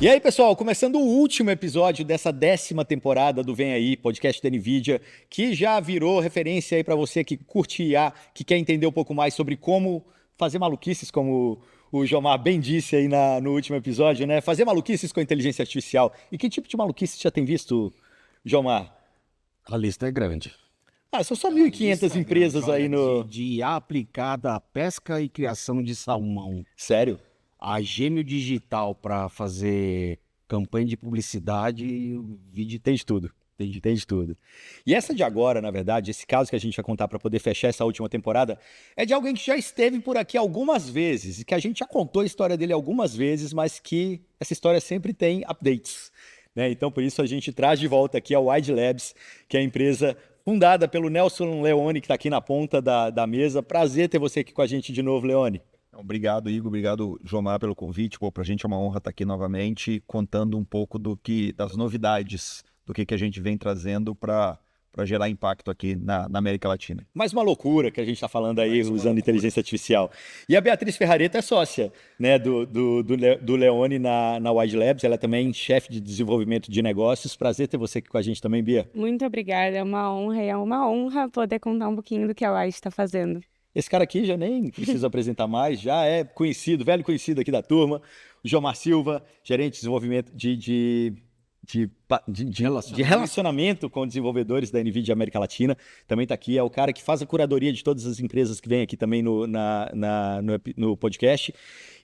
E aí, pessoal, começando o último episódio dessa 10ª temporada do Vem Aí, podcast da NVIDIA, que já virou referência aí para você que curte IA, que quer entender um pouco mais sobre como fazer maluquices, como o Jomar bem disse aí no último episódio, né? Fazer maluquices com a inteligência artificial. E que tipo de maluquice você já tem visto, Jomar? A lista é grande. São só A 1.500 lista é empresas grande. aí no... De IA aplicada à pesca e criação de salmão, Sério? a gêmeo digital para fazer campanha de publicidade, o vídeo Tem de tudo. Tem de tudo. E essa de agora, na verdade, esse caso que a gente vai contar para poder fechar essa última temporada, é de alguém que já esteve por aqui algumas vezes, e que a gente já contou a história dele algumas vezes, mas que essa história sempre tem updates, né? Então, por isso, a gente traz de volta aqui a Wide Labs, que é a empresa fundada pelo Nelson Leone, que está aqui na ponta da mesa. Prazer ter você aqui com a gente de novo, Leone. Obrigado, Igor. Obrigado, Jomar, pelo convite. Para a gente é uma honra estar aqui novamente, contando um pouco das novidades, do que a gente vem trazendo para gerar impacto aqui na América Latina. Mais uma loucura que a gente está falando aí, usando inteligência artificial. E a Beatriz Ferrareta é sócia, né, do Leone na Wide Labs. Ela é também chefe de desenvolvimento de negócios. Prazer ter você aqui com a gente também, Bia. Muito obrigada, é uma honra poder contar um pouquinho do que a Wide está fazendo. Esse cara aqui já nem preciso apresentar mais, já é conhecido, velho conhecido aqui da turma. O Jomar Silva, gerente de desenvolvimento de relacionamento com desenvolvedores da NVIDIA América Latina. Também está aqui, é o cara que faz a curadoria de todas as empresas que vêm aqui também no podcast.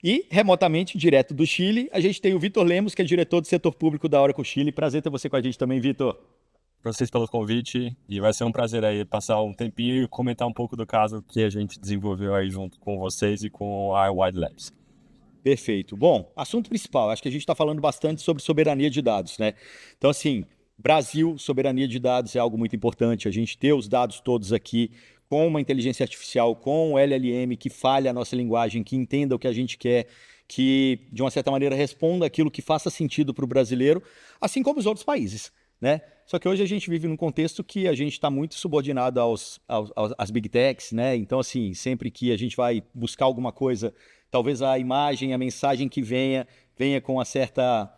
E, remotamente, direto do Chile, a gente tem o Vitor Lemos, que é diretor do setor público da Oracle Chile. Prazer ter você com a gente também, Vitor. Para vocês pelo convite, e vai ser um prazer aí passar um tempinho e comentar um pouco do caso que a gente desenvolveu aí junto com vocês e com a Wide Labs. Perfeito. Bom, assunto principal, acho que a gente está falando bastante sobre soberania de dados, né? Então, assim, Brasil, soberania de dados é algo muito importante, a gente ter os dados todos aqui com uma inteligência artificial, com o LLM que fale a nossa linguagem, que entenda o que a gente quer, que, de uma certa maneira, responda aquilo que faça sentido para o brasileiro, assim como os outros países, né? Só que hoje a gente vive num contexto que a gente está muito subordinado às big techs, né? Então, assim, sempre que a gente vai buscar alguma coisa, talvez a imagem, a mensagem que venha com uma certa,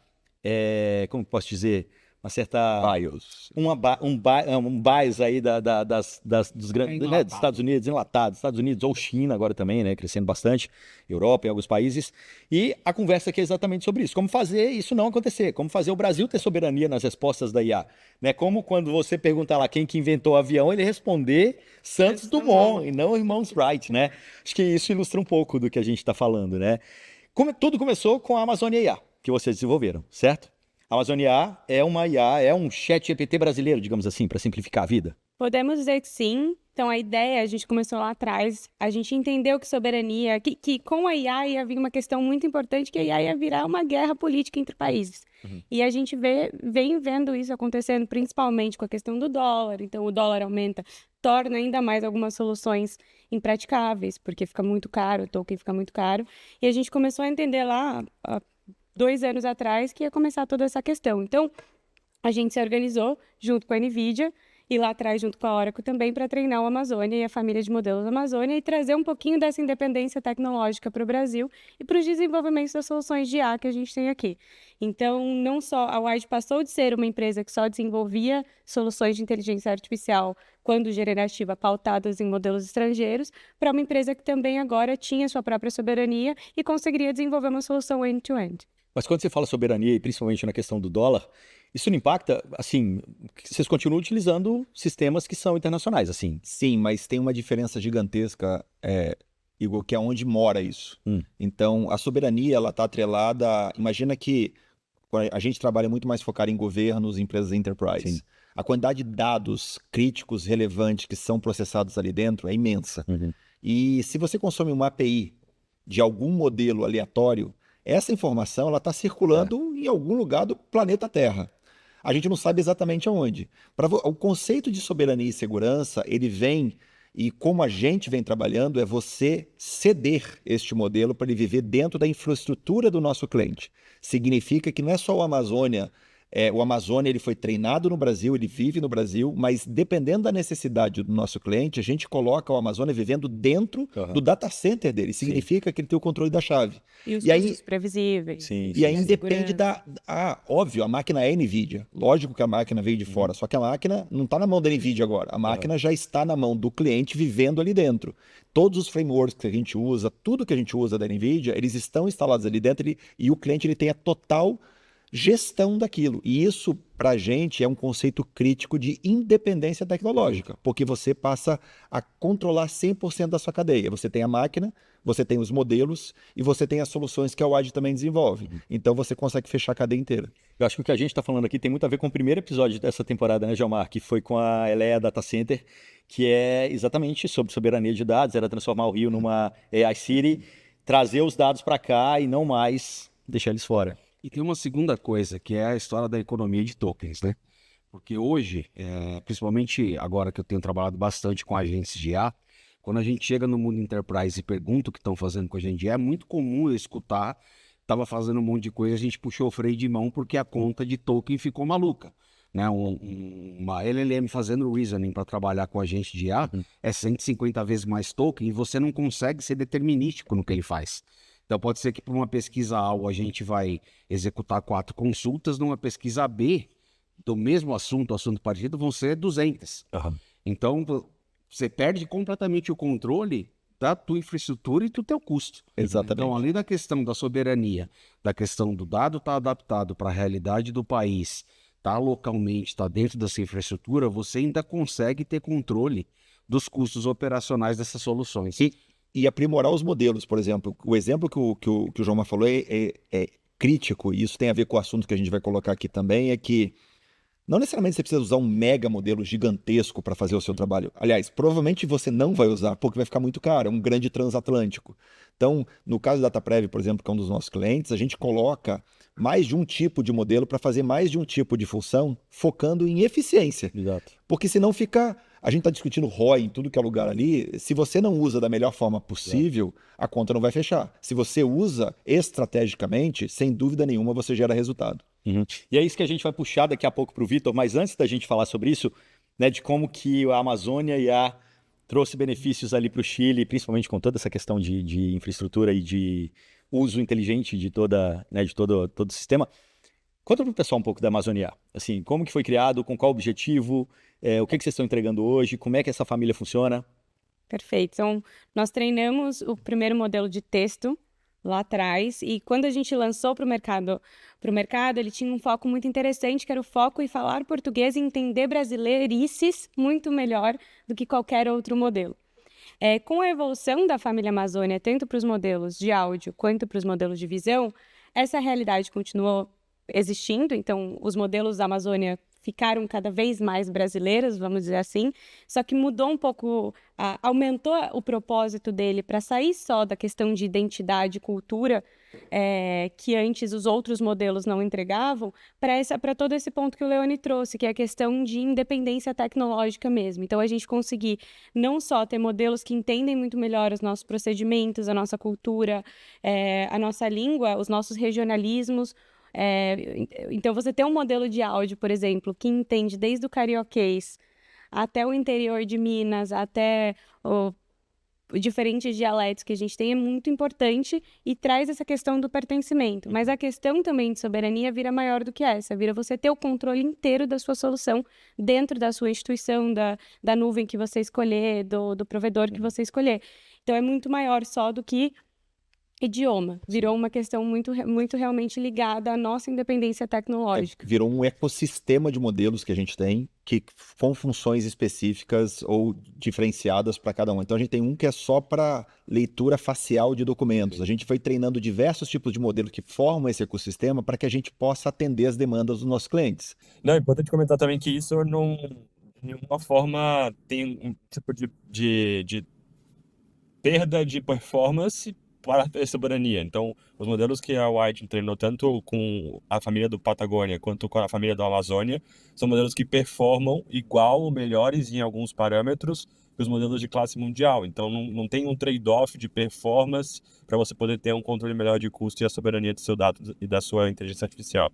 como posso dizer, uma certa... BIOS. Um bias aí dos grandes, né, dos Estados Unidos, enlatado, Estados Unidos ou China agora também, né, crescendo bastante, Europa e alguns países. E a conversa aqui é exatamente sobre isso. Como fazer isso não acontecer, como fazer o Brasil ter soberania nas respostas da IA. Né? Como quando você perguntar lá quem que inventou o avião, ele responder Santos Dumont e não Irmãos Wright, né? Acho que isso ilustra um pouco do que a gente está falando, né? Tudo começou com a Amazônia IA, que vocês desenvolveram, certo? A Amazônia IA é uma IA, é um chat GPT brasileiro, digamos assim, para simplificar a vida? Podemos dizer que sim. Então, a ideia, a gente começou lá atrás, a gente entendeu que soberania, que com a IA ia vir uma questão muito importante, que a IA ia virar uma guerra política entre países. E a gente vem vendo isso acontecendo, principalmente com a questão do dólar. Então, o dólar aumenta, torna ainda mais algumas soluções impraticáveis, porque fica muito caro, o token fica muito caro. E a gente começou a entender lá, 2 anos atrás, que ia começar toda essa questão. Então, a gente se organizou junto com a NVIDIA e lá atrás junto com a Oracle também para treinar o Amazônia e a família de modelos Amazônia e trazer um pouquinho dessa independência tecnológica para o Brasil e para os desenvolvimentos das soluções de IA que a gente tem aqui. Então, não só a Wide passou de ser uma empresa que só desenvolvia soluções de inteligência artificial quando generativa pautadas em modelos estrangeiros, para uma empresa que também agora tinha sua própria soberania e conseguiria desenvolver uma solução end-to-end. Mas quando você fala soberania, e principalmente na questão do dólar, isso não impacta, assim, vocês continuam utilizando sistemas que são internacionais, assim? Sim, mas tem uma diferença gigantesca, Igor, que é onde mora isso. Então, a soberania, ela está atrelada... Imagina que a gente trabalha muito mais focado em governos, empresas enterprise. Sim. A quantidade de dados críticos, relevantes, que são processados ali dentro é imensa. E se você consome uma API de algum modelo aleatório, essa informação ela está circulando em algum lugar do planeta Terra. A gente não sabe exatamente aonde. O conceito de soberania e segurança, ele vem, e como a gente vem trabalhando, é você ceder este modelo para ele viver dentro da infraestrutura do nosso cliente. Significa que não é só o Amazônia O Amazônia ele foi treinado no Brasil, ele vive no Brasil, mas dependendo da necessidade do nosso cliente, a gente coloca o Amazônia vivendo dentro do data center dele. Significa que ele tem o controle da chave. E os E aí- custos previsíveis. Sim, E aí sim. depende óbvio, a máquina é NVIDIA. Lógico que a máquina veio de fora, só que a máquina não está na mão da NVIDIA agora. A máquina já está na mão do cliente vivendo ali dentro. Todos os frameworks que a gente usa, tudo que a gente usa da NVIDIA, eles estão instalados ali dentro e o cliente ele tem a total gestão daquilo. E isso, para a gente, é um conceito crítico de independência tecnológica, porque você passa a controlar 100% da sua cadeia. Você tem a máquina, você tem os modelos e você tem as soluções que a WAD também desenvolve. Então você consegue fechar a cadeia inteira. Eu acho que o que a gente está falando aqui tem muito a ver com o primeiro episódio dessa temporada, né, Gelmar? Que foi com a Elea Data Center, que é exatamente sobre soberania de dados, era transformar o Rio numa AI City, trazer os dados para cá e não mais deixar eles fora. E tem uma segunda coisa, que é a história da economia de tokens, né? Porque hoje, principalmente agora que eu tenho trabalhado bastante com agentes de IA, quando a gente chega no mundo enterprise e pergunta o que estão fazendo com a gente de IA, é muito comum eu escutar, estava fazendo um monte de coisa, a gente puxou o freio de mão porque a conta de token ficou maluca. Né? Uma LLM fazendo reasoning para trabalhar com agente de IA é 150 vezes mais token e você não consegue ser determinístico no que ele faz. Então pode ser que para uma pesquisa A a gente vai executar 4 consultas, numa pesquisa B do mesmo assunto parecido, vão ser 200. Então você perde completamente o controle da tua infraestrutura e do teu custo. Exatamente. Então, além da questão da soberania, da questão do dado estar adaptado para a realidade do país, tá localmente, está dentro dessa infraestrutura, você ainda consegue ter controle dos custos operacionais dessas soluções. E aprimorar os modelos, por exemplo. O exemplo que o João falou é crítico, e isso tem a ver com o assunto que a gente vai colocar aqui também, é que não necessariamente você precisa usar um mega modelo gigantesco para fazer o seu trabalho. Aliás, provavelmente você não vai usar, porque vai ficar muito caro, é um grande transatlântico. Então, no caso da DataPrev, por exemplo, que é um dos nossos clientes, a gente coloca mais de um tipo de modelo para fazer mais de um tipo de função, focando em eficiência. Exato. Porque senão fica... A gente está discutindo ROI em tudo que é lugar ali. Se você não usa da melhor forma possível, a conta não vai fechar. Se você usa estrategicamente, sem dúvida nenhuma, você gera resultado. E é isso que a gente vai puxar daqui a pouco para o Vitor, mas antes da gente falar sobre isso, né, de como que a Amazônia IA trouxe benefícios ali para o Chile, principalmente com toda essa questão de infraestrutura e de uso inteligente de toda, né, de todo o sistema. Conta para o pessoal um pouco da Amazônia IA. Assim, como que foi criado, com qual objetivo, o que vocês estão entregando hoje, como é que essa família funciona? Perfeito. Então, nós treinamos o primeiro modelo de texto lá atrás e quando a gente lançou para o mercado, ele tinha um foco muito interessante, que era o foco em falar português e entender brasileirices muito melhor do que qualquer outro modelo. Com a evolução da família Amazônia, tanto para os modelos de áudio quanto para os modelos de visão, essa realidade continuou existindo, então os modelos da Amazônia ficaram cada vez mais brasileiros, vamos dizer assim, só que mudou um pouco, aumentou o propósito dele para sair só da questão de identidade e cultura, que antes os outros modelos não entregavam, para todo esse ponto que o Leone trouxe, que é a questão de independência tecnológica mesmo. Então, a gente conseguir não só ter modelos que entendem muito melhor os nossos procedimentos, a nossa cultura, a nossa língua, os nossos regionalismos. Então, você ter um modelo de áudio, por exemplo, que entende desde o carioquês até o interior de Minas, até diferentes dialetos que a gente tem, é muito importante e traz essa questão do pertencimento. Mas a questão também de soberania vira maior do que essa, vira você ter o controle inteiro da sua solução dentro da sua instituição, da nuvem que você escolher, do provedor que você escolher. Então, é muito maior só do que idioma. Virou uma questão muito realmente ligada à nossa independência tecnológica. Virou um ecossistema de modelos que a gente tem, que com funções específicas ou diferenciadas para cada um. Então a gente tem um que é só para leitura facial de documentos. A gente foi treinando diversos tipos de modelos que formam esse ecossistema para que a gente possa atender as demandas dos nossos clientes. Não, é importante comentar também que isso não, de nenhuma forma, tem um tipo de perda de performance para a soberania. Então, os modelos que a White treinou tanto com a família do Patagônia quanto com a família da Amazônia são modelos que performam igual ou melhores em alguns parâmetros que os modelos de classe mundial. Então, não tem um trade-off de performance para você poder ter um controle melhor de custo e a soberania do seu dado e da sua inteligência artificial.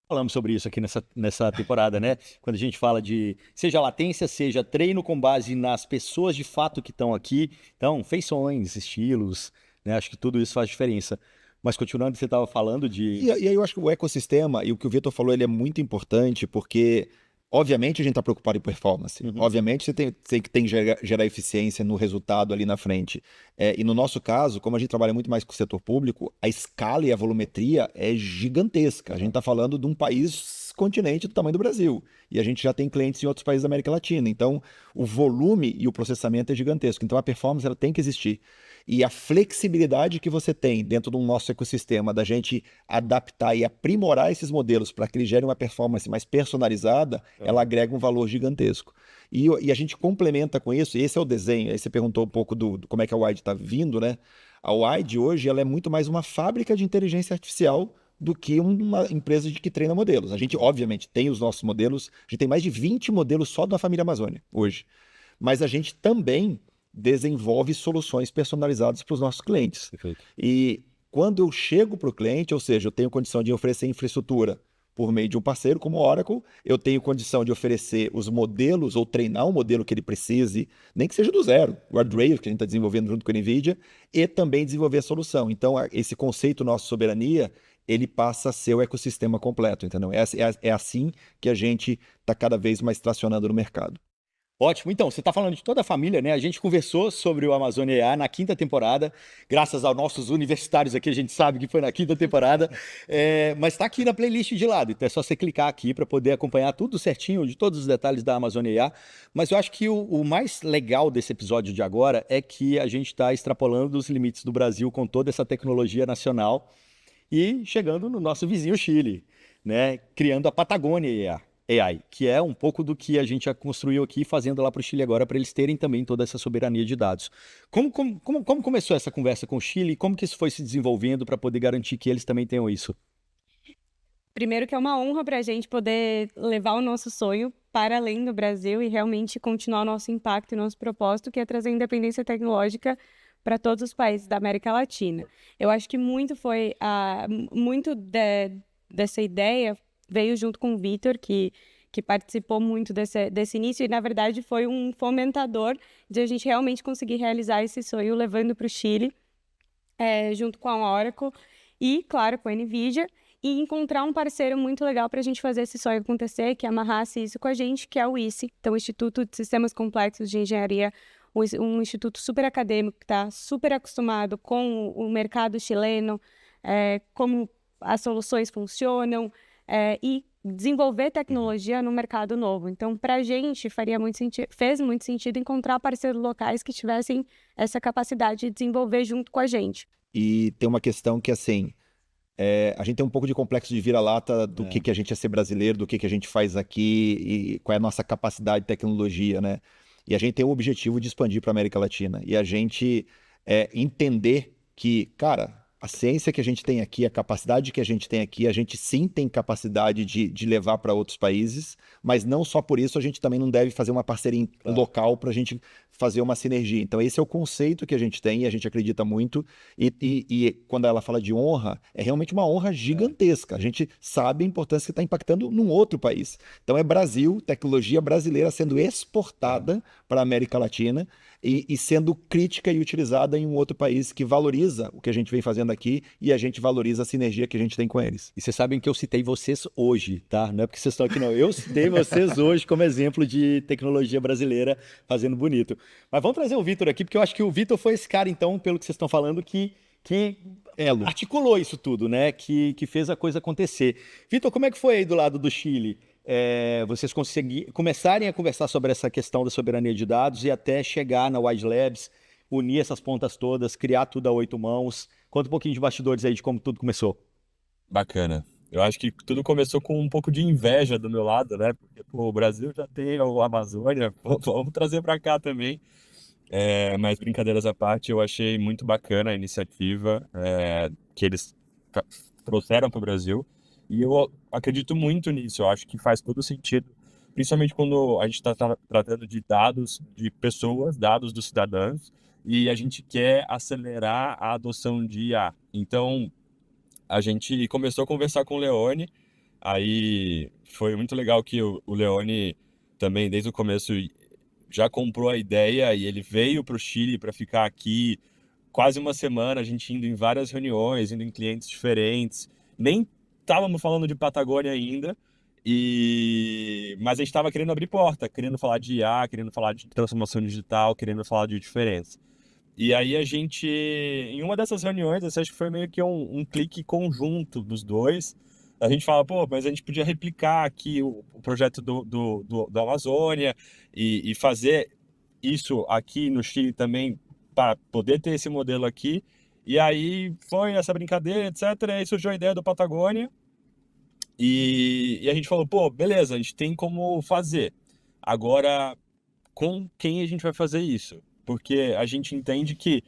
Falamos sobre isso aqui nessa temporada, né? Quando a gente fala de seja latência, seja treino com base nas pessoas de fato que estão aqui. Então, feições, estilos, né? Acho que tudo isso faz diferença. Mas continuando, você estava falando E aí eu acho que o ecossistema, e o que o Vitor falou, ele é muito importante, porque, obviamente, a gente está preocupado em performance. Uhum. Obviamente, você tem que gerar eficiência no resultado ali na frente. E no nosso caso, como a gente trabalha muito mais com o setor público, a escala e a volumetria é gigantesca. A gente está falando de um país continente do tamanho do Brasil. E a gente já tem clientes em outros países da América Latina. Então, o volume e o processamento é gigantesco. Então, a performance ela tem que existir. E a flexibilidade que você tem dentro do nosso ecossistema da gente adaptar e aprimorar esses modelos para que eles gerem uma performance mais personalizada, ela agrega um valor gigantesco. E a gente complementa com isso, e esse é o desenho. Aí você perguntou um pouco do como é que a Wide está vindo, né? A Wide hoje ela é muito mais uma fábrica de inteligência artificial do que uma empresa que treina modelos. A gente, obviamente, tem os nossos modelos, a gente tem mais de 20 modelos só da família Amazônia hoje. Mas a gente também desenvolve soluções personalizadas para os nossos clientes. Perfeito. E quando eu chego para o cliente, ou seja, eu tenho condição de oferecer infraestrutura por meio de um parceiro como o Oracle, eu tenho condição de oferecer os modelos ou treinar um modelo que ele precise, nem que seja do zero, o Guardrail que a gente está desenvolvendo junto com a NVIDIA, e também desenvolver a solução. Então, esse conceito nosso soberania, ele passa a ser o ecossistema completo, entendeu? É assim que a gente está cada vez mais tracionando no mercado. Ótimo. Então, você está falando de toda a família, né? A gente conversou sobre o Amazônia AI na 5ª temporada, graças aos nossos universitários aqui, a gente sabe que foi na 5ª temporada, mas está aqui na playlist de lado, então é só você clicar aqui para poder acompanhar tudo certinho, de todos os detalhes da Amazônia AI. Mas eu acho que o mais legal desse episódio de agora é que a gente está extrapolando os limites do Brasil com toda essa tecnologia nacional e chegando no nosso vizinho Chile, né? Criando a Patagônia AI, que é um pouco do que a gente já construiu aqui, fazendo lá para o Chile agora, para eles terem também toda essa soberania de dados. Como começou essa conversa com o Chile e como que isso foi se desenvolvendo para poder garantir que eles também tenham isso? Primeiro que é uma honra para a gente poder levar o nosso sonho para além do Brasil e realmente continuar o nosso impacto e nosso propósito, que é trazer independência tecnológica para todos os países da América Latina. Eu acho que muito dessa ideia veio junto com o Vitor, que participou muito desse início e, na verdade, foi um fomentador de a gente realmente conseguir realizar esse sonho, levando para o Chile, junto com a Oracle e, claro, com a NVIDIA, e encontrar um parceiro muito legal para a gente fazer esse sonho acontecer, que amarrasse isso com a gente, que é o ICE, então o Instituto de Sistemas Complexos de Engenharia, um instituto super acadêmico que está super acostumado com o mercado chileno, como as soluções funcionam, e desenvolver tecnologia no mercado novo. Então, para a gente, fez muito sentido encontrar parceiros locais que tivessem essa capacidade de desenvolver junto com a gente. E tem uma questão que, assim, a gente tem um pouco de complexo de vira-lata do que a gente é ser brasileiro, do que a gente faz aqui e qual é a nossa capacidade de tecnologia, né? E a gente tem o objetivo de expandir para a América Latina. E a gente entender que, cara, a ciência que a gente tem aqui, a capacidade que a gente tem aqui, a gente sim tem capacidade de levar para outros países, mas não só por isso a gente também não deve fazer uma parceria local para a gente fazer uma sinergia. Então esse é o conceito que a gente tem e a gente acredita muito. E quando ela fala de honra, é realmente uma honra gigantesca. A gente sabe a importância que está impactando num outro país. Então é Brasil, tecnologia brasileira sendo exportada para a América Latina e sendo crítica e utilizada em um outro país que valoriza o que a gente vem fazendo aqui e a gente valoriza a sinergia que a gente tem com eles. E vocês sabem que eu citei vocês hoje, tá? Não é porque vocês estão aqui, não. Eu citei vocês hoje como exemplo de tecnologia brasileira fazendo bonito. Mas vamos trazer o Vitor aqui, porque eu acho que o Vitor foi esse cara, então, pelo que vocês estão falando, que articulou isso tudo, né? Que fez a coisa acontecer. Vitor, como é que foi aí do lado do Chile? Vocês começarem a conversar sobre essa questão da soberania de dados e até chegar na Wide Labs, unir essas pontas todas, criar tudo a 8 mãos. Conta um pouquinho de bastidores aí de como tudo começou. Bacana. Eu acho que tudo começou com um pouco de inveja do meu lado, né? Porque o Brasil já tem o Amazônia, vamos trazer para cá também. Mas brincadeiras à parte, eu achei muito bacana a iniciativa que eles trouxeram para o Brasil. E eu acredito muito nisso, eu acho que faz todo sentido, principalmente quando a gente está tratando de dados de pessoas, dados dos cidadãos, e a gente quer acelerar a adoção de IA. Então, a gente começou a conversar com o Leone, Aí foi muito legal que o Leone também, desde o começo, já comprou a ideia e ele veio para o Chile para ficar aqui quase uma semana, a gente indo em várias reuniões, indo em clientes diferentes. Nem estávamos falando de Patagônia ainda, mas a gente estava querendo abrir porta, querendo falar de IA, querendo falar de transformação digital, querendo falar de diferença. E aí a gente, em uma dessas reuniões, acho que foi meio que um clique conjunto dos dois. A gente fala, pô, mas a gente podia replicar aqui o projeto do Amazônia e fazer isso aqui no Chile também, para poder ter esse modelo aqui. E aí foi essa brincadeira, etc. E aí surgiu a ideia do Patagônia. E a gente falou, pô, beleza, a gente tem como fazer. Agora, com quem a gente vai fazer isso? Porque a gente entende que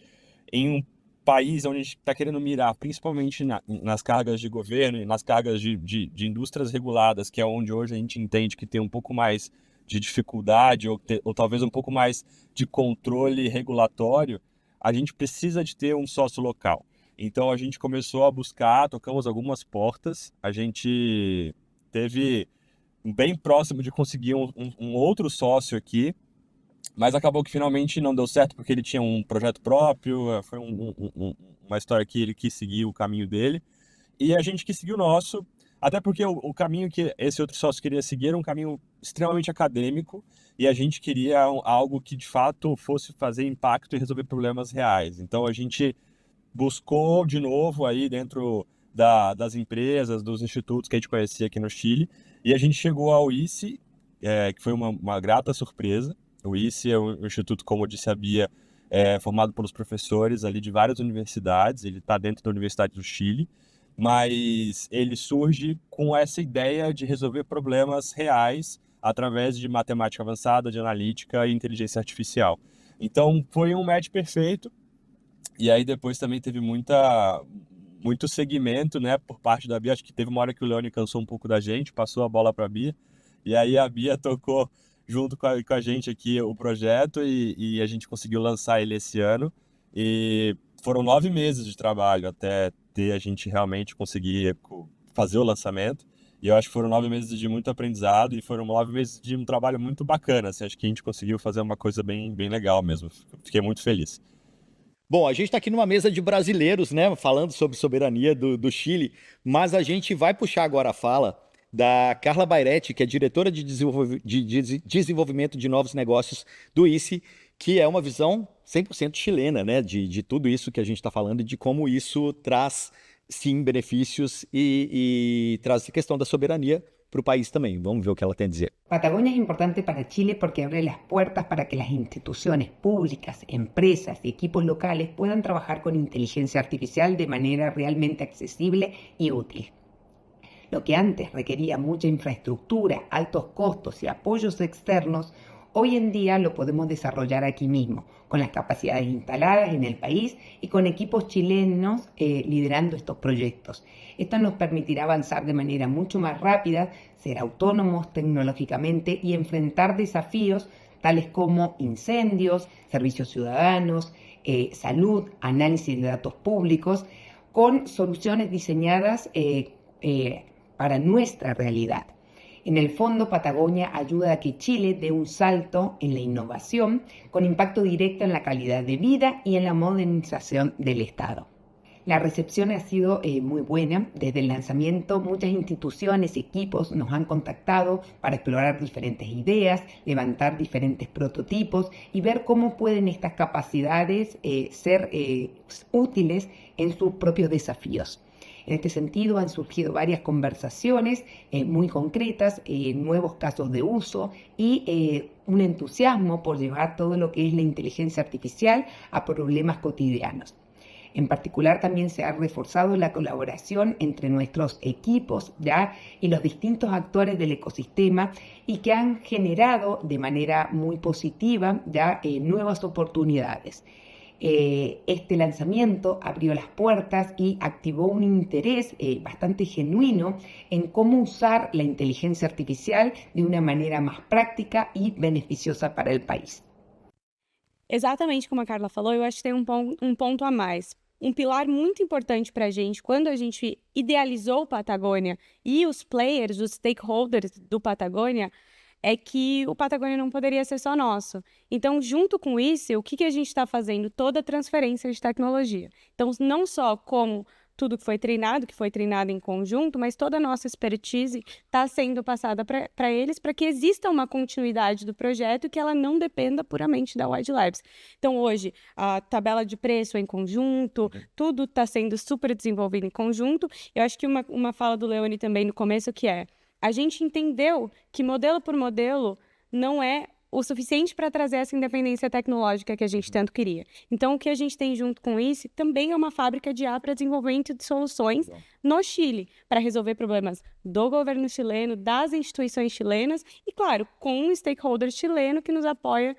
em um país onde a gente está querendo mirar, principalmente nas cargas de governo e nas cargas de indústrias reguladas, que é onde hoje a gente entende que tem um pouco mais de dificuldade ou talvez um pouco mais de controle regulatório, a gente precisa de ter um sócio local. Então a gente começou a buscar, tocamos algumas portas, a gente teve bem próximo de conseguir um outro sócio aqui, mas acabou que finalmente não deu certo porque ele tinha um projeto próprio, foi uma história que ele quis seguir o caminho dele, e a gente quis seguir o nosso, até porque o caminho que esse outro sócio queria seguir era um caminho extremamente acadêmico, e a gente queria algo que de fato fosse fazer impacto e resolver problemas reais. Então a gente buscou de novo aí dentro das empresas, dos institutos que a gente conhecia aqui no Chile, e a gente chegou ao ICE, que foi uma grata surpresa. O ICE é um instituto, como eu disse, a Bia, formado pelos professores ali de várias universidades, ele está dentro da Universidade do Chile, mas ele surge com essa ideia de resolver problemas reais através de matemática avançada, de analítica e inteligência artificial. Então foi um match perfeito. E aí depois também teve muito segmento, né, por parte da Bia. Acho que teve uma hora que o Leone cansou um pouco da gente, passou a bola para a Bia. E aí a Bia tocou junto com a gente aqui o projeto e a gente conseguiu lançar ele esse ano. E foram 9 meses de trabalho até ter a gente realmente conseguir fazer o lançamento. E eu acho que foram 9 meses de muito aprendizado e foram 9 meses de um trabalho muito bacana. Assim, acho que a gente conseguiu fazer uma coisa bem, bem legal mesmo. Fiquei muito feliz. Bom, a gente está aqui numa mesa de brasileiros, né, falando sobre soberania do Chile, mas a gente vai puxar agora a fala da Carla Bairetti, que é diretora de desenvolvimento de novos negócios do ICE, que é uma visão 100% chilena, né, de tudo isso que a gente está falando e de como isso traz, sim, benefícios e traz a questão da soberania para o país también. Vamos a ver qué ella tiene a decir. Patagonia es importante para Chile porque abre las puertas para que las instituciones públicas, empresas y equipos locales puedan trabajar con inteligencia artificial de manera realmente accesible y útil. Lo que antes requería mucha infraestructura, altos costos y apoyos externos, hoy en día lo podemos desarrollar aquí mismo, con las capacidades instaladas en el país y con equipos chilenos liderando estos proyectos. Esto nos permitirá avanzar de manera mucho más rápida, ser autónomos tecnológicamente y enfrentar desafíos tales como incendios, servicios ciudadanos, salud, análisis de datos públicos, con soluciones diseñadas para nuestra realidad. En el fondo, Patagonia ayuda a que Chile dé un salto en la innovación con impacto directo en la calidad de vida y en la modernización del Estado. La recepción ha sido muy buena. Desde el lanzamiento, muchas instituciones y equipos nos han contactado para explorar diferentes ideas, levantar diferentes prototipos y ver cómo pueden estas capacidades ser útiles en sus propios desafíos. En este sentido, han surgido varias conversaciones muy concretas, nuevos casos de uso y un entusiasmo por llevar todo lo que es la inteligencia artificial a problemas cotidianos. En particular, también se ha reforzado la colaboración entre nuestros equipos ¿ya? Y los distintos actores del ecosistema y que han generado de manera muy positiva ¿ya? Nuevas oportunidades. Este lanzamiento abrió las puertas y activó un interés bastante genuino en cómo usar la inteligencia artificial de una manera más práctica y beneficiosa para el país. Exatamente como a Carla falou, eu acho que tem um ponto a mais. um pilar muito importante para a gente, quando a gente idealizou o Patagônia e os players, os stakeholders do Patagônia, é que o Patagônia não poderia ser só nosso. Então, junto com isso, o que a gente está fazendo? Toda a transferência de tecnologia. Então, não só como tudo que foi treinado em conjunto, mas toda a nossa expertise está sendo passada para eles, para que exista uma continuidade do projeto e que ela não dependa puramente da Wide Labs. Então, hoje, a tabela de preço é em conjunto, tudo está sendo super desenvolvido em conjunto. Eu acho que uma fala do Leone também no começo, que é, a gente entendeu que modelo por modelo não é o suficiente para trazer essa independência tecnológica que a gente tanto queria. Então, o que a gente tem junto com isso também é uma fábrica de IA para desenvolvimento de soluções no Chile, para resolver problemas do governo chileno, das instituições chilenas e, claro, com um stakeholder chileno que nos apoia,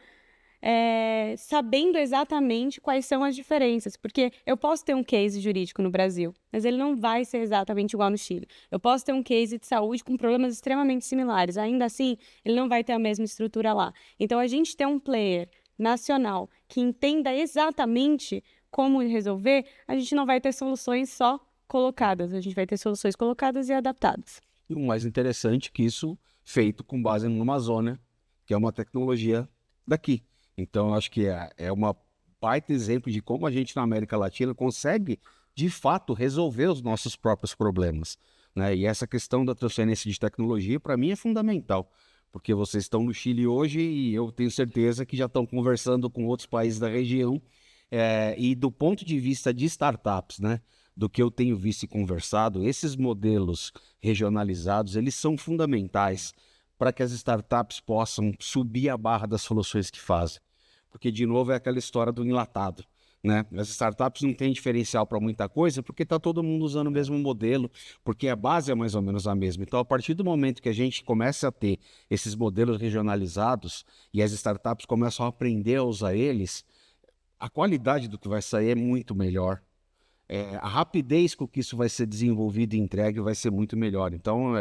sabendo exatamente quais são as diferenças, porque eu posso ter um case jurídico no Brasil, mas ele não vai ser exatamente igual no Chile. Eu posso ter um case de saúde com problemas extremamente similares, ainda assim, ele não vai ter a mesma estrutura lá. Então, a gente ter um player nacional que entenda exatamente como resolver, a gente não vai ter soluções só colocadas, a gente vai ter soluções colocadas e adaptadas. E o mais interessante é que isso feito com base na Amazônia, que é uma tecnologia daqui. Então, eu acho que é uma baita exemplo de como a gente na América Latina consegue, de fato, resolver os nossos próprios problemas, né? E essa questão da transferência de tecnologia, para mim, é fundamental, porque vocês estão no Chile hoje e eu tenho certeza que já estão conversando com outros países da região. E do ponto de vista de startups, né, do que eu tenho visto e conversado, esses modelos regionalizados, eles são fundamentais para que as startups possam subir a barra das soluções que fazem. Porque, de novo, é aquela história do enlatado, né? As startups não têm diferencial para muita coisa porque está todo mundo usando o mesmo modelo, porque a base é mais ou menos a mesma. Então, a partir do momento que a gente começa a ter esses modelos regionalizados e as startups começam a aprender a usar eles, a qualidade do que vai sair é muito melhor. A rapidez com que isso vai ser desenvolvido e entregue vai ser muito melhor. Então,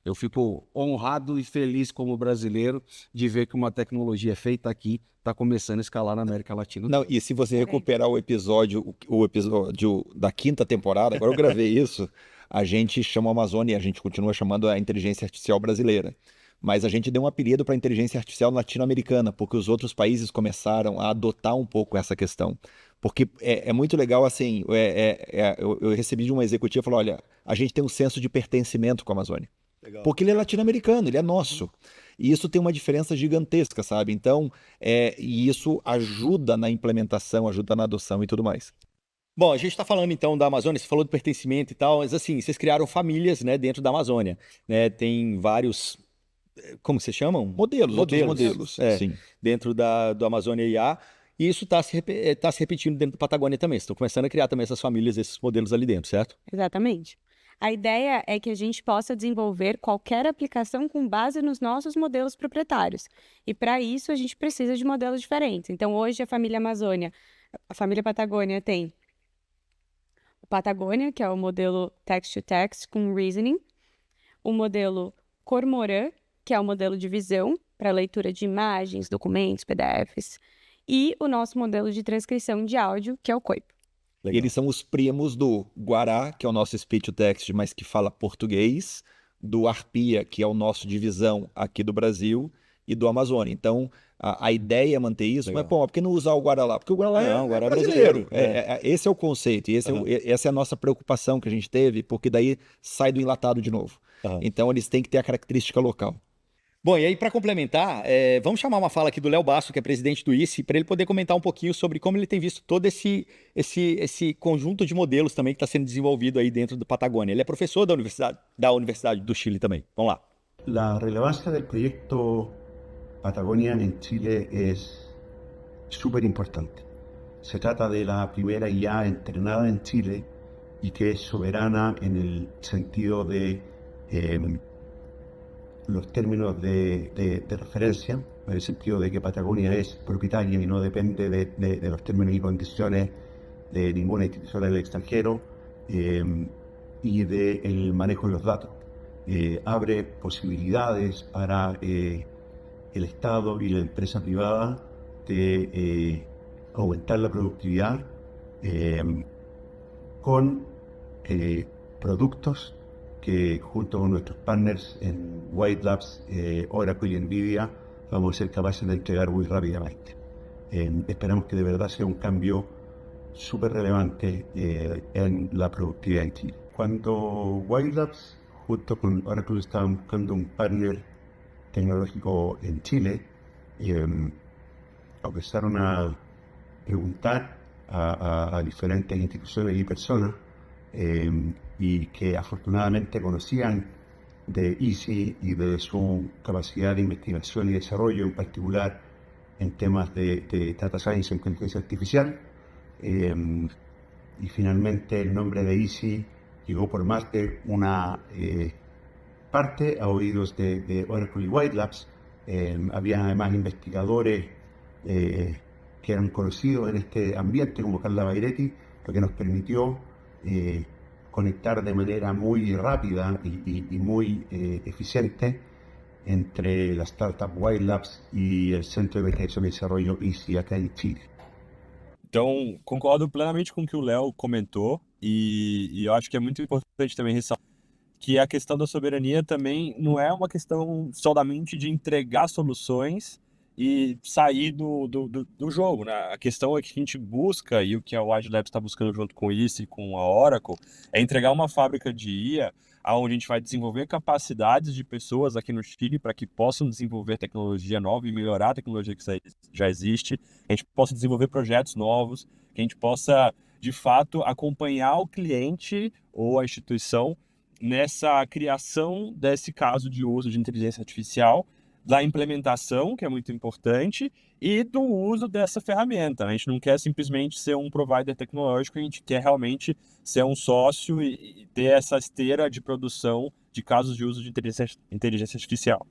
eu fico honrado e feliz como brasileiro de ver que uma tecnologia feita aqui está começando a escalar na América Latina. Não, e se você recuperar o episódio da 5ª temporada, agora eu gravei isso, a gente chama a Amazônia, a gente continua chamando a inteligência artificial brasileira. Mas a gente deu um apelido para a inteligência artificial latino-americana, porque os outros países começaram a adotar um pouco essa questão. Porque é muito legal, assim, eu recebi de uma executiva e falou, olha, a gente tem um senso de pertencimento com a Amazônia. Legal. Porque ele é latino-americano, ele é nosso. E isso tem uma diferença gigantesca, sabe? Então, e isso ajuda na implementação, ajuda na adoção e tudo mais. Bom, a gente está falando então da Amazônia, você falou do pertencimento e tal, mas assim, vocês criaram famílias, né, dentro da Amazônia, né? Tem vários, como se chamam? Modelos, sim. Dentro do Amazônia IA, e isso está se repetindo dentro da Patagônia também. Vocês estão começando a criar também essas famílias, esses modelos ali dentro, certo? Exatamente. A ideia é que a gente possa desenvolver qualquer aplicação com base nos nossos modelos proprietários. E para isso a gente precisa de modelos diferentes. Então hoje a família Patagônia tem o Patagônia, que é o modelo text-to-text com reasoning, o modelo Cormorã, que é o modelo de visão para leitura de imagens, documentos, PDFs, e o nosso modelo de transcrição de áudio, que é o COIP. Legal. Eles são os primos do Guará, que é o nosso speech to text, mas que fala português, do Arpia, que é o nosso de visão aqui do Brasil, e do Amazônia. Então, a ideia é manter isso, legal. Mas, pô, por que não usar o Guará lá? Porque o Guará lá é brasileiro. Esse é o conceito, e essa é a nossa preocupação que a gente teve, porque daí sai do enlatado de novo. Então, eles têm que ter a característica local. Bom, e aí para complementar, vamos chamar uma fala aqui do Léo Basso, que é presidente do ICE, para ele poder comentar um pouquinho sobre como ele tem visto todo esse conjunto de modelos também que está sendo desenvolvido aí dentro do Patagônia. Ele é professor da Universidade do Chile também. Vamos lá. A relevância do projeto Patagonia em Chile é súper importante. Se trata de la primera IA entrenada en Chile y que es soberana en el sentido de los términos de referencia, en el sentido de que Patagonia es propietaria y no depende de los términos y condiciones de ninguna institución del extranjero y del manejo de los datos. Abre posibilidades para el Estado y la empresa privada de aumentar la productividad con productos que junto con nuestros partners en White Labs, Oracle y NVIDIA vamos a ser capaces de entregar muy rápidamente. Esperamos que de verdad sea un cambio súper relevante en la productividad en Chile. Cuando White Labs junto con Oracle estaban buscando un partner tecnológico en Chile, empezaron a preguntar a diferentes instituciones y personas y que afortunadamente conocían de Easy y de su capacidad de investigación y desarrollo, en particular en temas de data science e inteligencia artificial. Y finalmente el nombre de Easy llegó por más de una parte a oídos de Oracle y White Labs. Había además investigadores que eran conocidos en este ambiente, como Carla Bairetti, lo que nos permitió conectar de manera muy rápida y muy eficiente entre la startup White Labs e el Centro de Investigação e Desarrollo Easy acá em Chile. Então, concordo plenamente com o que o Léo comentou e eu acho que é muito importante também ressaltar que a questão da soberania também não é uma questão somente de entregar soluções e sair do jogo, né? A questão é que a gente busca, e o que a White Labs está buscando junto com isso e com a Oracle, é entregar uma fábrica de IA onde a gente vai desenvolver capacidades de pessoas aqui no Chile para que possam desenvolver tecnologia nova e melhorar a tecnologia que já existe, que a gente possa desenvolver projetos novos, que a gente possa, de fato, acompanhar o cliente ou a instituição nessa criação desse caso de uso de inteligência artificial, da implementação, que é muito importante, e do uso dessa ferramenta. A gente não quer simplesmente ser um provider tecnológico, a gente quer realmente ser um sócio e ter essa esteira de produção de casos de uso de inteligência artificial.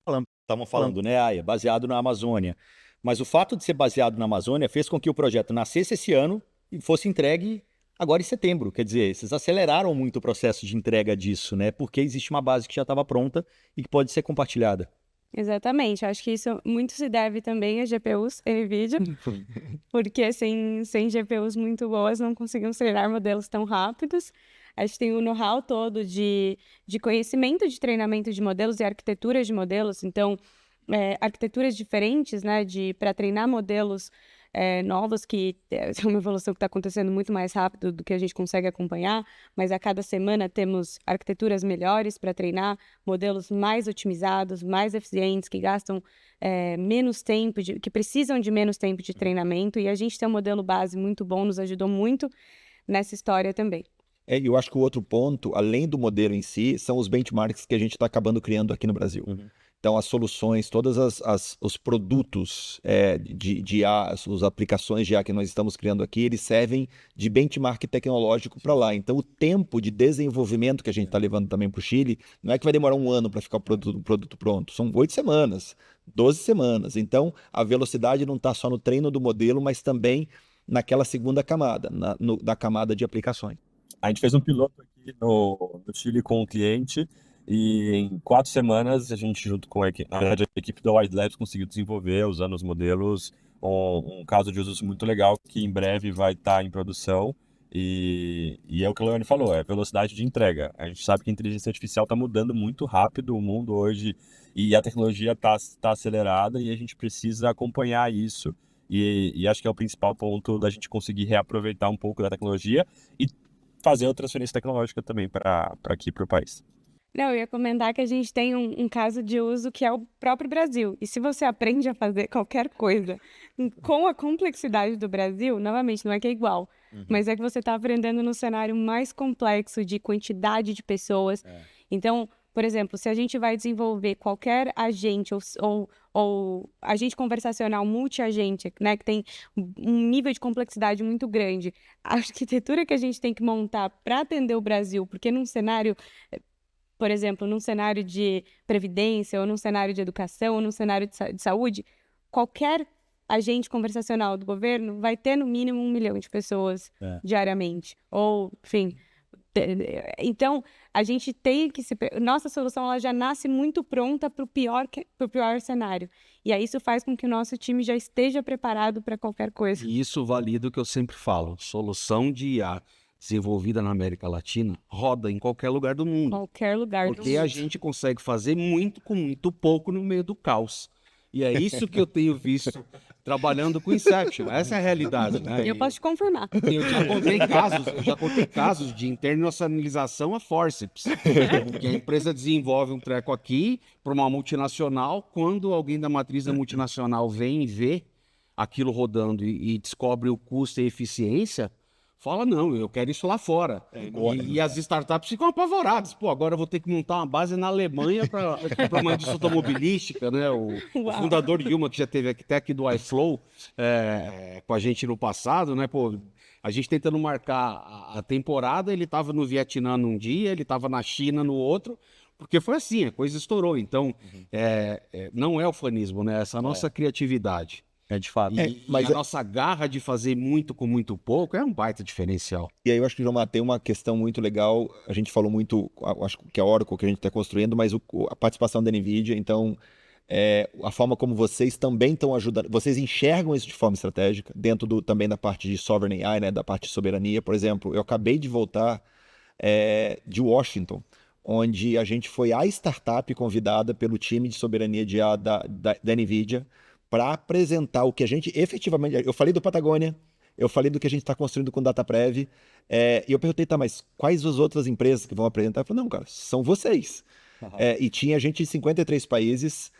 Estavam falando, né, Aya, baseado na Amazônia. Mas o fato de ser baseado na Amazônia fez com que o projeto nascesse esse ano e fosse entregue agora em setembro. Quer dizer, vocês aceleraram muito o processo de entrega disso, né? Porque existe uma base que já estava pronta e que pode ser compartilhada. Exatamente, acho que isso muito se deve também a GPUs NVIDIA, porque sem GPUs muito boas não conseguimos treinar modelos tão rápidos. A gente tem o know-how todo de conhecimento de treinamento de modelos e arquiteturas de modelos, então arquiteturas diferentes, né, para treinar modelos novos, que é uma evolução que está acontecendo muito mais rápido do que a gente consegue acompanhar, mas a cada semana temos arquiteturas melhores para treinar modelos mais otimizados, mais eficientes, que gastam menos tempo, que precisam de menos tempo de treinamento, e a gente tem um modelo base muito bom, nos ajudou muito nessa história também. Eu acho que o outro ponto, além do modelo em si, são os benchmarks que a gente está acabando criando aqui no Brasil. Então, as soluções, todos os produtos de IA, as aplicações de IA que nós estamos criando aqui, eles servem de benchmark tecnológico para lá. Então, o tempo de desenvolvimento que a gente está levando também para o Chile, não é que vai demorar um ano para ficar o produto pronto, são 8 semanas, 12 semanas. Então, a velocidade não está só no treino do modelo, mas também naquela segunda camada, na camada de aplicações. A gente fez um piloto aqui no Chile com um cliente, e em 4 semanas a gente, junto com a equipe da White Labs, conseguiu desenvolver, usando os modelos, um caso de uso muito legal que em breve vai estar em produção. E é o que o Leone falou, é velocidade de entrega. A gente sabe que a inteligência artificial está mudando muito rápido o mundo hoje e a tecnologia está acelerada e a gente precisa acompanhar isso. E acho que é o principal ponto da gente conseguir reaproveitar um pouco da tecnologia e fazer a transferência tecnológica também para aqui, para o país. Não, eu ia comentar que a gente tem um caso de uso que é o próprio Brasil. E se você aprende a fazer qualquer coisa com a complexidade do Brasil, novamente, não é que é igual, mas é que você está aprendendo no cenário mais complexo de quantidade de pessoas. Então, por exemplo, se a gente vai desenvolver qualquer agente ou agente conversacional multi-agente, né, que tem um nível de complexidade muito grande, a arquitetura que a gente tem que montar para atender o Brasil, porque num cenário... Por exemplo, num cenário de previdência, ou num cenário de educação, ou num cenário de saúde, qualquer agente conversacional do governo vai ter no mínimo 1 milhão de pessoas diariamente. Ou, enfim, Então, a gente tem que nossa solução ela já nasce muito pronta para o pior cenário. E aí isso faz com que o nosso time já esteja preparado para qualquer coisa. E isso valida o que eu sempre falo: solução de IA desenvolvida na América Latina roda em qualquer lugar do mundo. Qualquer lugar do Porque a mundo. gente consegue fazer muito com muito pouco no meio do caos. E é isso que eu tenho visto trabalhando com Inception. Essa é a realidade, né? Eu posso te confirmar. Eu já contei casos de internacionalização a forceps. Que a empresa desenvolve um treco aqui para uma multinacional, quando alguém da matriz da multinacional vem e vê aquilo rodando e descobre o custo e a eficiência, fala, não, eu quero isso lá fora. E as startups ficam apavoradas. Pô, agora eu vou ter que montar uma base na Alemanha para uma indústria automobilística, né? O fundador de uma que já teve até aqui do iFlow com a gente no passado, né? Pô, a gente tentando marcar a temporada, ele estava no Vietnã num dia, ele estava na China no outro, porque foi assim, a coisa estourou. Então, não é ufanismo, né? Essa nossa criatividade. De fato. Mas a nossa garra de fazer muito com muito pouco é um baita diferencial. E aí eu acho que, João, tem uma questão muito legal. A gente falou muito, acho que é a Oracle que a gente está construindo, mas a participação da NVIDIA. Então, a forma como vocês também estão ajudando, vocês enxergam isso de forma estratégica, dentro também da parte de Sovereign AI, né, da parte de soberania. Por exemplo, eu acabei de voltar de Washington, onde a gente foi a startup convidada pelo time de soberania de IA da NVIDIA, para apresentar o que a gente efetivamente... Eu falei do Patagônia, eu falei do que a gente está construindo com DataPrev, e eu perguntei, tá, mas quais as outras empresas que vão apresentar? Eu falei, não, cara, são vocês. E tinha gente em 53 países,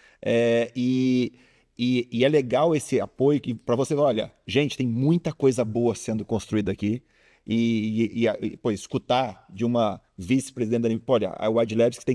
e é legal esse apoio para você, olha, gente, tem muita coisa boa sendo construída aqui, pô, escutar de uma vice-presidente da NVIDIA, olha, a Wide Labs que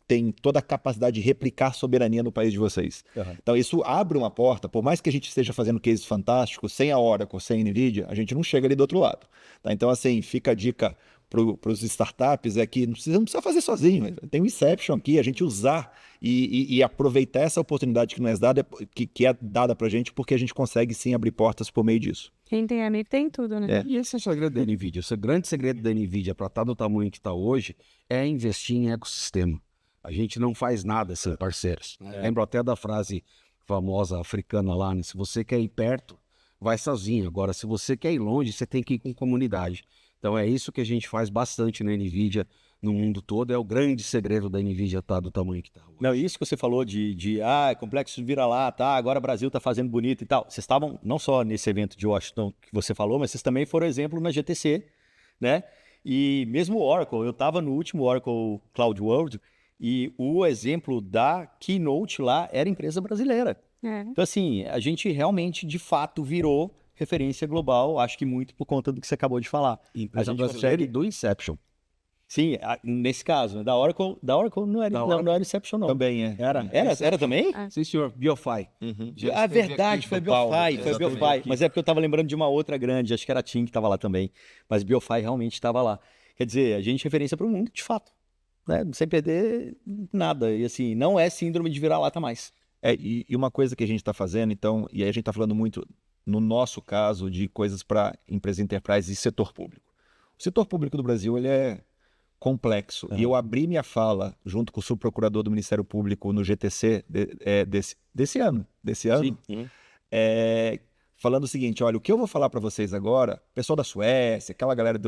tem toda a capacidade de replicar soberania no país de vocês. Então, isso abre uma porta, por mais que a gente esteja fazendo cases fantásticos, sem a Oracle, sem a NVIDIA, a gente não chega ali do outro lado. Tá? Então, assim, fica a dica para os startups, que não precisa fazer sozinho, tem um Inception aqui, a gente usar e aproveitar essa oportunidade que não é dada, que é dada para a gente, porque a gente consegue sim abrir portas por meio disso. Quem tem amigo tem tudo, né? E esse é o segredo da NVIDIA. O grande segredo da NVIDIA para estar do tamanho que está hoje é investir em ecossistema. A gente não faz nada sem parceiros. Lembro até da frase famosa africana lá, né? Se você quer ir perto, vai sozinho. Agora, se você quer ir longe, você tem que ir com comunidade. Então é isso que a gente faz bastante na NVIDIA no mundo todo. É o grande segredo da NVIDIA estar do tamanho que está hoje. Não, isso que você falou é complexo vira lá, tá? Agora o Brasil está fazendo bonito e tal. Vocês estavam não só nesse evento de Washington que você falou, mas vocês também foram exemplo na GTC, né? E mesmo o Oracle, eu estava no último Oracle Cloud World, e o exemplo da Keynote lá era empresa brasileira. Então, assim, a gente realmente, de fato, virou referência global, acho que muito por conta do que você acabou de falar. Empresa brasileira e do Inception. Sim, nesse caso, né? Da Oracle não era Inception, não. Também é. Era também? Sim, senhor. BioFi. Verdade, foi BioFi. Mas é porque eu estava lembrando de uma outra grande, acho que era a TIM que estava lá também. Mas BioFi realmente estava lá. Quer dizer, a gente é referência para o mundo, de fato. Né? Sem perder nada. E assim, não é síndrome de vira-lata mais. E uma coisa que a gente está fazendo, então, e aí a gente está falando muito, no nosso caso, de coisas para empresas enterprise e setor público. O setor público do Brasil, ele é complexo. E eu abri minha fala, junto com o subprocurador do Ministério Público no GTC desse ano, falando o seguinte, olha, o que eu vou falar para vocês agora, pessoal da Suécia, aquela galera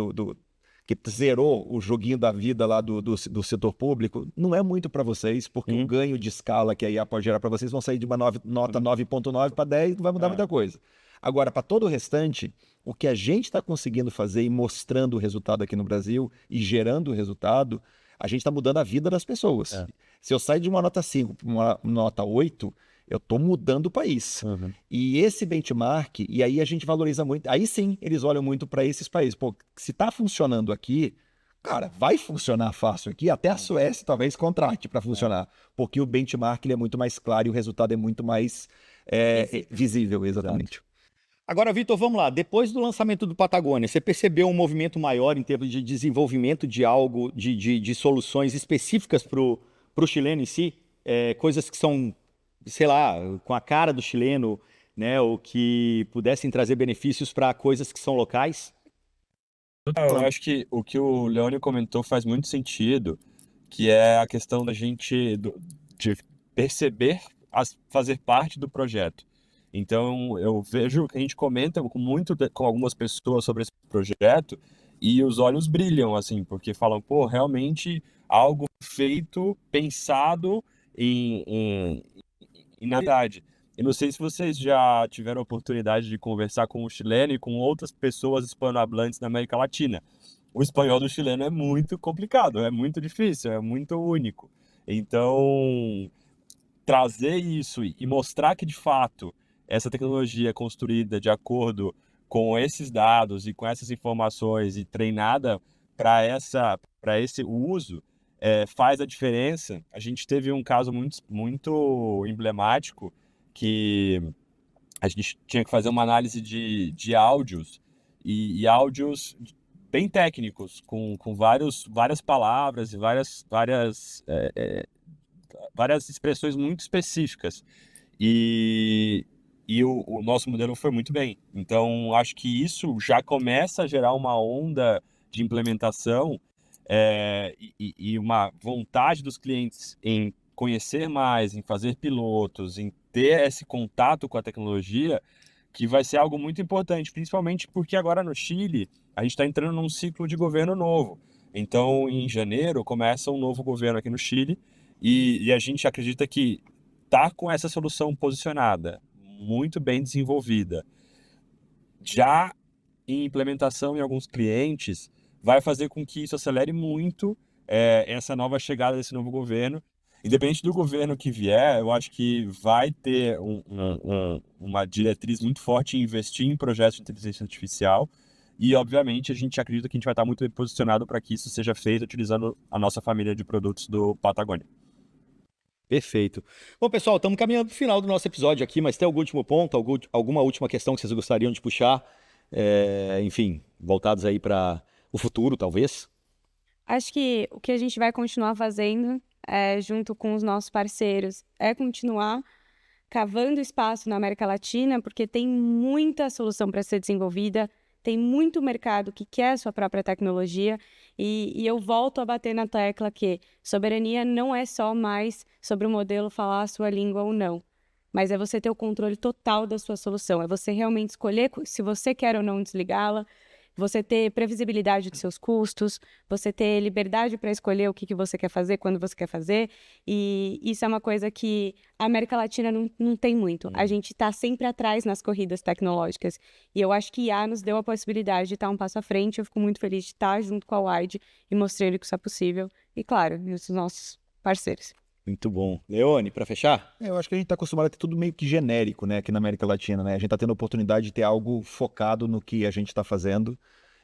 que zerou o joguinho da vida lá do setor público, não é muito para vocês, porque o ganho de escala que a IA pode gerar para vocês vão sair de uma nota 9.9 para 10, não vai mudar muita coisa. Agora, para todo o restante, o que a gente está conseguindo fazer e mostrando o resultado aqui no Brasil e gerando o resultado, a gente está mudando a vida das pessoas. Se eu sair de uma nota 5 para uma nota 8, eu estou mudando o país. E esse benchmark, e aí a gente valoriza muito, aí sim eles olham muito para esses países. Pô, se está funcionando aqui, cara, vai funcionar fácil aqui, até a Suécia talvez contrate para funcionar, porque o benchmark ele é muito mais claro e o resultado é muito mais visível, exatamente. Agora, Vitor, vamos lá. Depois do lançamento do Patagônia, você percebeu um movimento maior em termos de desenvolvimento de algo, de soluções específicas para o chileno em si? Coisas que são, sei lá, com a cara do chileno, né? Ou que pudessem trazer benefícios para coisas que são locais? Eu acho que o Leone comentou faz muito sentido, que é a questão da gente de perceber, fazer parte do projeto. Então, eu vejo que a gente comenta com algumas pessoas sobre esse projeto e os olhos brilham, assim, porque falam, pô, realmente algo feito, pensado na verdade. Eu não sei se vocês já tiveram a oportunidade de conversar com o chileno e com outras pessoas hispanohablantes da América Latina. O espanhol do chileno é muito complicado, é muito difícil, é muito único. Então, trazer isso e mostrar que, de fato, essa tecnologia é construída de acordo com esses dados e com essas informações e treinada para esse uso, faz a diferença. A gente teve um caso muito emblemático que a gente tinha que fazer uma análise de áudios e áudios bem técnicos, com várias palavras e várias expressões muito específicas. E, o nosso modelo foi muito bem. Então, acho que isso já começa a gerar uma onda de implementação e uma vontade dos clientes em conhecer mais, em fazer pilotos, em ter esse contato com a tecnologia, que vai ser algo muito importante, principalmente porque agora no Chile a gente está entrando num ciclo de governo novo. Então, em janeiro, começa um novo governo aqui no Chile e a gente acredita que tá com essa solução posicionada, muito bem desenvolvida, já em implementação em alguns clientes, vai fazer com que isso acelere muito essa nova chegada desse novo governo. Independente do governo que vier, eu acho que vai ter uma diretriz muito forte em investir em projetos de inteligência artificial e, obviamente, a gente acredita que a gente vai estar muito bem posicionado para que isso seja feito utilizando a nossa família de produtos do Patagônia. Perfeito. Bom, pessoal, estamos caminhando para o final do nosso episódio aqui, mas tem algum último ponto, alguma última questão que vocês gostariam de puxar? Enfim, voltados aí para o futuro, talvez? Acho que o que a gente vai continuar fazendo, junto com os nossos parceiros, é continuar cavando espaço na América Latina, porque tem muita solução para ser desenvolvida, tem muito mercado que quer a sua própria tecnologia, e eu volto a bater na tecla que soberania não é só mais sobre o modelo falar a sua língua ou não, mas é você ter o controle total da sua solução, é você realmente escolher se você quer ou não desligá-la, você ter previsibilidade dos seus custos, você ter liberdade para escolher o que você quer fazer, quando você quer fazer, e isso é uma coisa que a América Latina não tem muito. A gente está sempre atrás nas corridas tecnológicas, e eu acho que IA nos deu a possibilidade de estar um passo à frente. Eu fico muito feliz de estar junto com a Wide e mostrando que isso é possível, e claro, os nossos parceiros. Muito bom. Leone, para fechar? Eu acho que a gente está acostumado a ter tudo meio que genérico, né, aqui na América Latina, né? A gente está tendo a oportunidade de ter algo focado no que a gente está fazendo.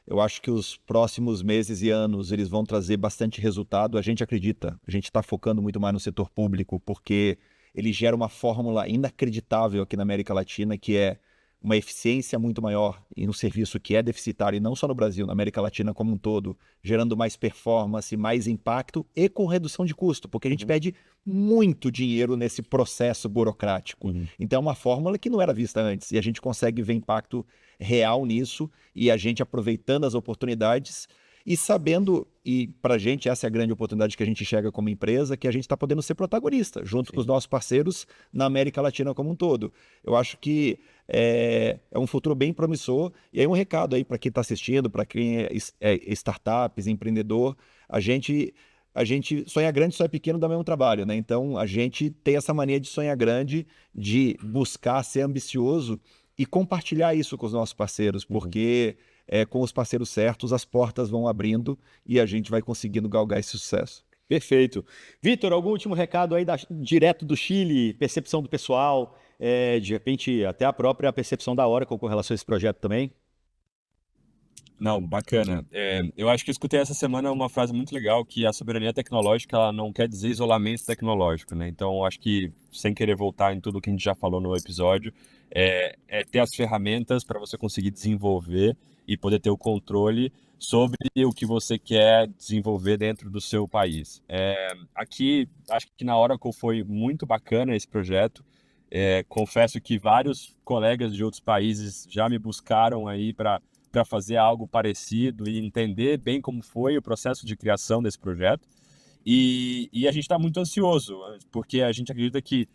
Eu acho que os próximos meses e anos eles vão trazer bastante resultado. A gente acredita. A gente está focando muito mais no setor público porque ele gera uma fórmula inacreditável aqui na América Latina, que é uma eficiência muito maior em um serviço que é deficitário, e não só no Brasil, na América Latina como um todo, gerando mais performance, mais impacto e com redução de custo, porque a gente perde muito dinheiro nesse processo burocrático. Então é uma fórmula que não era vista antes, e a gente consegue ver impacto real nisso, e a gente aproveitando as oportunidades e sabendo, e para a gente essa é a grande oportunidade que a gente enxerga como empresa, que a gente está podendo ser protagonista, junto com os nossos parceiros na América Latina como um todo. Eu acho que é um futuro bem promissor, e aí um recado aí para quem está assistindo, para quem é startups, empreendedor, a gente sonha grande, sonha pequeno, dá mesmo trabalho, né? Então a gente tem essa mania de sonhar grande, de buscar ser ambicioso e compartilhar isso com os nossos parceiros, porque com os parceiros certos as portas vão abrindo e a gente vai conseguindo galgar esse sucesso. Perfeito. Vitor, algum último recado aí direto do Chile, percepção do pessoal, de repente até a própria percepção da Oracle com relação a esse projeto também? Não, bacana. Eu acho que eu escutei essa semana uma frase muito legal, que a soberania tecnológica ela não quer dizer isolamento tecnológico, né? Então, acho que, sem querer voltar em tudo que a gente já falou no episódio, é ter as ferramentas para você conseguir desenvolver e poder ter o controle sobre o que você quer desenvolver dentro do seu país. Aqui, acho que na Oracle foi muito bacana esse projeto. Confesso que vários colegas de outros países já me buscaram aí para para fazer algo parecido e entender bem como foi o processo de criação desse projeto. E a gente está muito ansioso, porque a gente acredita que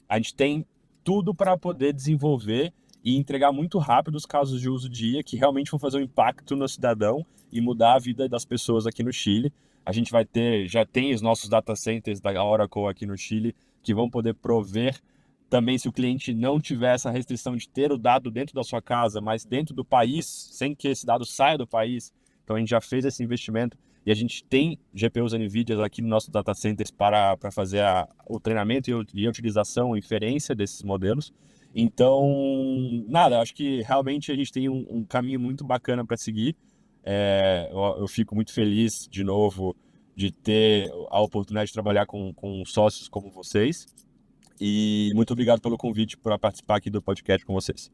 a gente tem tudo para poder desenvolver e entregar muito rápido os casos de uso de IA que realmente vão fazer um impacto no cidadão e mudar a vida das pessoas aqui no Chile. A gente vai ter, já tem os nossos data centers da Oracle aqui no Chile, que vão poder prover também, se o cliente não tiver essa restrição de ter o dado dentro da sua casa, mas dentro do país, sem que esse dado saia do país. Então a gente já fez esse investimento e a gente tem GPUs NVIDIA aqui no nosso data centers para fazer o treinamento e a utilização e inferência desses modelos. Então, nada, acho que realmente a gente tem um caminho muito bacana para seguir. Eu fico muito feliz, de novo, de ter a oportunidade de trabalhar com sócios como vocês. E muito obrigado pelo convite para participar aqui do podcast com vocês.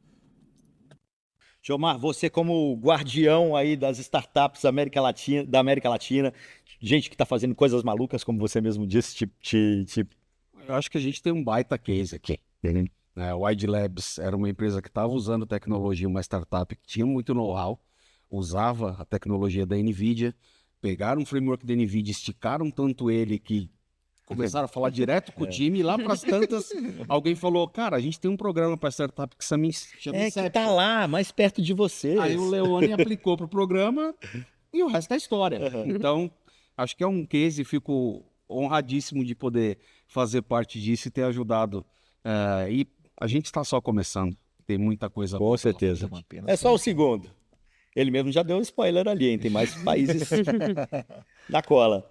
Jomar, você como guardião aí das startups da América Latina, gente que está fazendo coisas malucas, como você mesmo disse, Eu acho que a gente tem um baita case aqui. O Wide Labs era uma empresa que estava usando tecnologia, uma startup que tinha muito know-how, usava a tecnologia da NVIDIA, pegaram um framework da NVIDIA, esticaram tanto ele que começaram a falar direto com o time, e lá para as tantas, alguém falou, cara, a gente tem um programa para startup que chama que Inception. tá lá, mais perto de vocês. Aí o Leone aplicou para o programa e o resto é história. Então, acho que é um case e fico honradíssimo de poder fazer parte disso e ter ajudado. E a gente está só começando, tem muita coisa. Com certeza. É só o segundo. Ele mesmo já deu um spoiler ali, hein? Tem mais países na cola.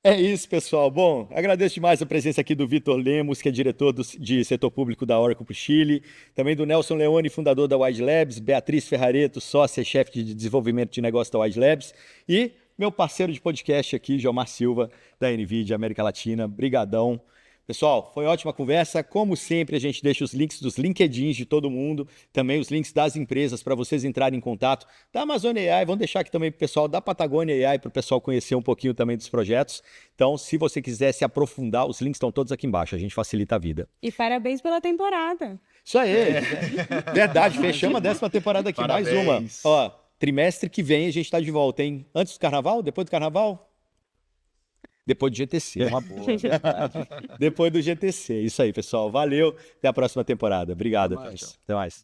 É isso, pessoal. Bom, agradeço demais a presença aqui do Vitor Lemos, que é diretor de setor público da Oracle para o Chile, também do Nelson Leone, fundador da Wide Labs, Beatriz Ferrareto, sócia e chefe de desenvolvimento de negócio da Wide Labs, e meu parceiro de podcast aqui, Jomar Silva, da NVIDIA América Latina. Brigadão. Pessoal, foi ótima conversa. Como sempre, a gente deixa os links dos LinkedIns de todo mundo, também os links das empresas para vocês entrarem em contato. Da Amazônia AI, vamos deixar aqui também para o pessoal da Patagônia AI, para o pessoal conhecer um pouquinho também dos projetos. Então, se você quiser se aprofundar, os links estão todos aqui embaixo, a gente facilita a vida. E parabéns pela temporada. Isso aí. Verdade, fechamos a 10ª temporada aqui. Parabéns. Mais uma. Ó, trimestre que vem a gente está de volta, hein? Antes do carnaval? Depois do carnaval? Depois do GTC. Uma boa. Depois do GTC. Isso aí, pessoal. Valeu. Até a próxima temporada. Obrigado. Até mais.